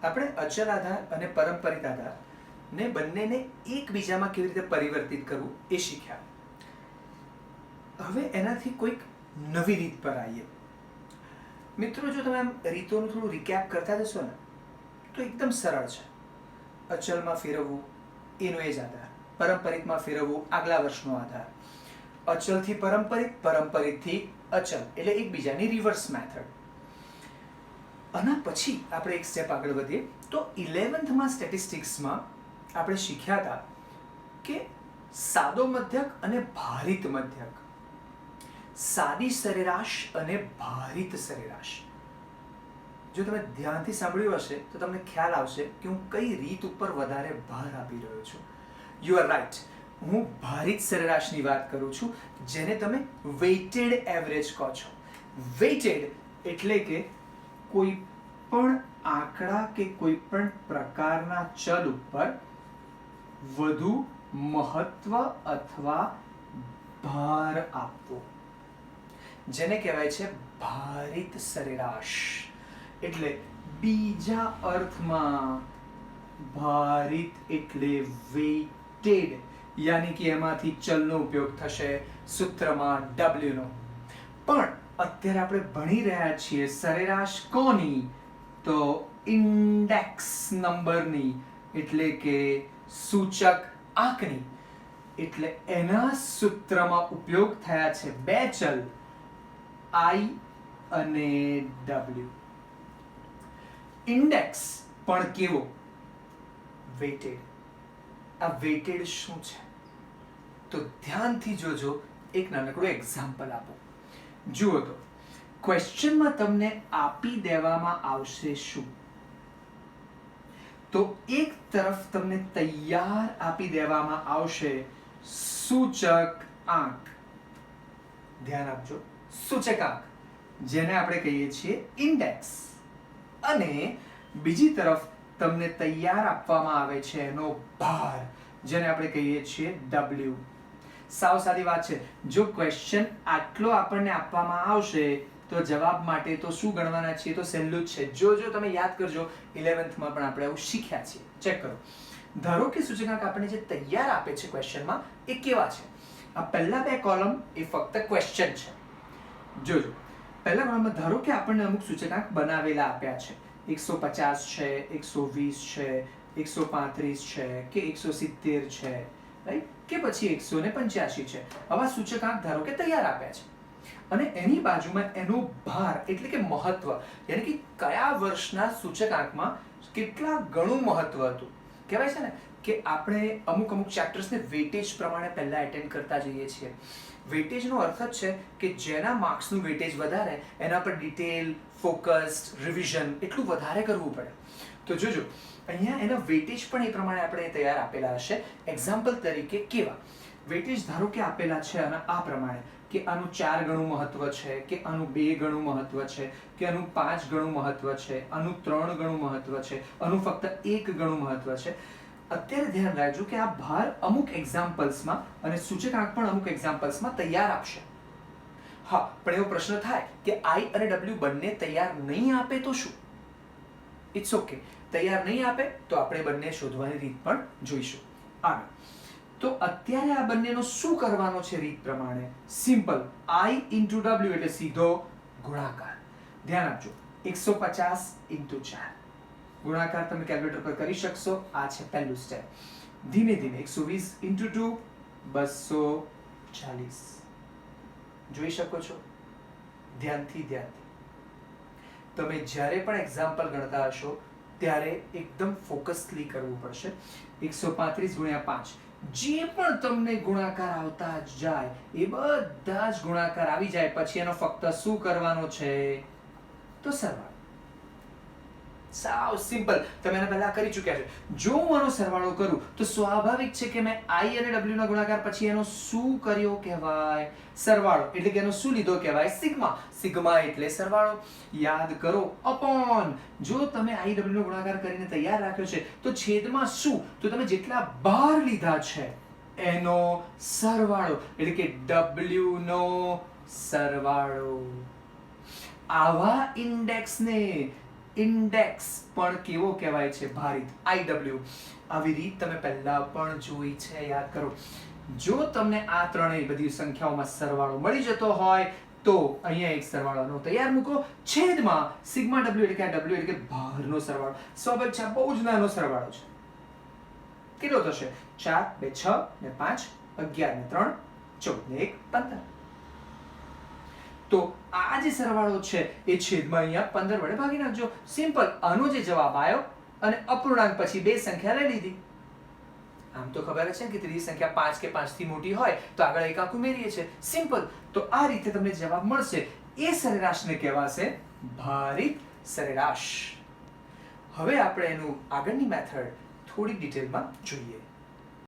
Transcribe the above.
આપણે અચલ આધાર અને પરંપરિત આધાર ને બંનેને એકબીજામાં કેવી રીતે પરિવર્તિત કરવું એ શીખ્યા. હવે એનાથી કોઈક નવી રીત પર આવીએ. મિત્રો, જો તમે આમ રીતોનું થોડું રિકેપ કરતા જશો ને તો એકદમ સરળ છે. અચલમાં ફેરવવું એનો એ જ આધાર, પરંપરિતમાં ફેરવવું આગલા વર્ષનો આધાર, અચલથી પરંપરિત, પરંપરિતથી અચલ, એટલે એકબીજાની રિવર્સ મેથડ. આના પછી આપણે એક સ્ટેપ આગળ વધીએ તો 11th સ્ટેટિસ્ટિક્સમાં આપણે શીખ્યા હતા કે સાદો મધ્યક અને ભારિત મધ્યક, સાદી સરેરાશ અને ભારિત સરેરાશ. જો તમે ધ્યાનથી સાંભળ્યું હશે તો તમને ખ્યાલ આવશે કે હું કઈ રીત ઉપર વધારે ભાર આપી રહ્યો છું. યુ આર રાઈટ, હું ભારિત સરેરાશની વાત કરું છું, જેને તમે વેઇટેડ એવરેજ કહો છો. વેઇટેડ એટલે કે કોઈ પણ આંકડા કે કોઈ પણ પ્રકારના ચલ ઉપર વધુ મહત્વ અથવા ભાર આપવો, જેને કહેવાય છે ભારિત સરેરાશ. એટલે બીજા અર્થમાં ભારિત એટલે વેઇટેડ, યાની કે એમાંથી ચલનો ઉપયોગ થશે સૂત્રમાં W નો. પણ અત્યારે આપણે ભણી રહ્યા છીએ સરેરાશ કોની? તો ઇન્ડેક્સ નંબરની, એટલે કે સૂચક આંકની. એટલે એના સૂત્રમાં ઉપયોગ થયા છે બે ચલ I અને W. ઇન્ડેક્સ પણ કેવો? વેઇટેડ. આ વેઇટેડ શું છે? તો ધ્યાનથી જોજો, એક નાનકડું એક્ઝામ્પલ આપો. જુઓ તો ક્વેશ્ચનમાં તમને આપી દેવામાં આવશે શું? તો એક તરફ તમને તૈયાર આપી દેવામાં આવશે સૂચક આંક. ધ્યાન આપજો, સૂચક આંક, જેને આપણે કહીએ છીએ ઇન્ડેક્સ. અને બીજી તરફ તમને તૈયાર આપવામાં આવે છે એનો ભાર, જેને આપણે કહીએ છીએ W. સાવ સાદી વાત છે. જો ક્વેશ્ચન આટલો આપણને આપવામાં આવશે તો જવાબ માટે તો શું ગણવાના છીએ? તો સહેલું જ છે. જો તમે યાદ કરજો, 11th પણ આપણે આવું શીખ્યા છીએ. ચેક કરો. ધારો કે સૂચકાંક આપણને જે તૈયાર આપે છે ક્વેશ્ચનમાં એ કેવા છે? આ પહેલા બે કોલમ એ ફક્ત ક્વેશ્ચન છે. જોજો, પહેલા કોલમમાં ધારો કે આપણને અમુક સૂચકાંક બનાવેલા આપ્યા છે. 150 છે, 120 છે, 135 છે કે 170 છે, રાઈટ? કે પછી 185 છે. આવા સૂચકાંક ધારો કે તૈયાર આપ્યા છે. અને એની બાજુમાં એનો ભાર એટલે કે મહત્વ, યાની કે કયા વર્ષના સૂચકાંકમાં કેટલા ઘણું મહત્વ હતું. કહેવાય છે ને કે આપણે અમુક ચેપ્ટર્સને વેટેજ પ્રમાણે પહેલા એટેન્ડ કરતા જઈએ છીએ. વેટેજનો અર્થ જ છે કે જેના માર્ક્સનું વેટેજ વધારે એના પર ડિટેલ, ફોકસ્ડ, રિવિઝન એટલું વધારે કરવું પડે. તો જોજો, અહીંયા એના વેટેજ પણ એ પ્રમાણે આપણે તૈયાર આપેલા હશે. એક્ઝામ્પલ તરીકે કેવા વેટેજ ધારો કે આપેલા છે અને આ પ્રમાણે કે આનું 4 ગણું મહત્વ છે, કે આનું 2 ગણું મહત્વ છે, કે આનું 5 ગણું મહત્વ છે, આનું 3 ગણું મહત્વ છે, આનું ફક્ત 1 ગણું મહત્વ છે. અત્યારે ધ્યાન રાખજો કે આ ભાર અમુક એક્ઝામ્પલ્સમાં અને સૂચકાંક પણ અમુક એક્ઝામ્પલ્સમાં તૈયાર આપશે. હા, પણ એવો પ્રશ્ન થાય કે I અને W બંને તૈયાર નહીં આપે તો શું? ઇટ્સ ઓકે, તૈયાર નહીં આપે તો આપણે બંને શોધવાની રીત પણ જોઈશું. આગળ તો અત્યારે આ બંનેનો શું કરવાનો છે રીત પ્રમાણે? સિમ્પલ, I into W એટલે સીધો ગુણાકાર. ધ્યાન આપજો, 150 × 4 ગુણાકાર તમે કેલ્ક્યુલેટર પર કરી શકશો. આ છે પહેલું સ્ટેપ. ધીમે ધીમે 120 × 2 240. જોઈ શકો છો? ધ્યાનથી તમે જ્યારે પણ એક્ઝામ્પલ ગણતા હશો ત્યારે એકદમ ફોકસલી કરવું પડશે. 135 × 5 જે પણ તમને ગુણાકાર આવતા જાય એ બધા જ ગુણાકાર આવી જાય પછી એનો ફક્ત શું કરવાનો છે? તો સરવાળો. સાવ સિમ્પલ, તમે એના પહેલા કરી ચૂક્યા છે. જો હું આનો સરવાળો કરું તો સ્વાભાવિક છે કે મેં I અને W ના ગુણાકાર પછી એનો શું કર્યો કહેવાય? સરવાળો. એટલે કે એનો શું લીધો કહેવાય? સિગ્મા. સિગ્મા એટલે સરવાળો. યાદ કરો, અપોન. જો તમે I W નો ગુણાકાર કરીને તૈયાર રાખ્યો છે તો છેદમાં શું? તો તમે જેટલા ભાર લીધા છે એનો સરવાળો, એટલે કે W નો સરવાળો. આવા ઇન્ડેક્સને ઇન્ડેક્સ પણ કેવો કહેવાય છે? ભારિત. IW. આવી રીત તમે પહેલા પણ જોઈ છે, યાદ કરો. જો તમને આ ત્રણેય બધી સંખ્યાઓમાં સરવાળો મળી જતો હોય તો અહીંયા એક સરવાળાનો તૈયાર મૂકો, છેદમાં સિગ્મા W એટલે કે આ W એટલે કે ભારનો સરવાળો. સ્વાભાવિક છે, બહુ જ નાનો સરવાળો છે. કેટલો થશે? 4 2 6 ને 5 11 ને 3 14 ને 1 15. તો આ જે સરવાળો છે એ છેદમાં અહીંયા 15 વડે ભાગી નાખજો. સિમ્પલ. આનો જે જવાબ આવ્યો અને અપૂર્ણાંક પછી બે સંખ્યા લઈ લીધી. આમ તો ખબર છે કે ત્રીજી સંખ્યા 5 કે 5 થી મોટી હોય તો આગળ એક આંક ઉમેરીએ છીએ. સિમ્પલ. તો આ રીતે તમને જવાબ મળશે. એ સરેરાશને કહેવાશે ભારિત સરેરાશ. હવે આપણે એનું આગળની મેથડ થોડી ડિટેલમાં જોઈએ.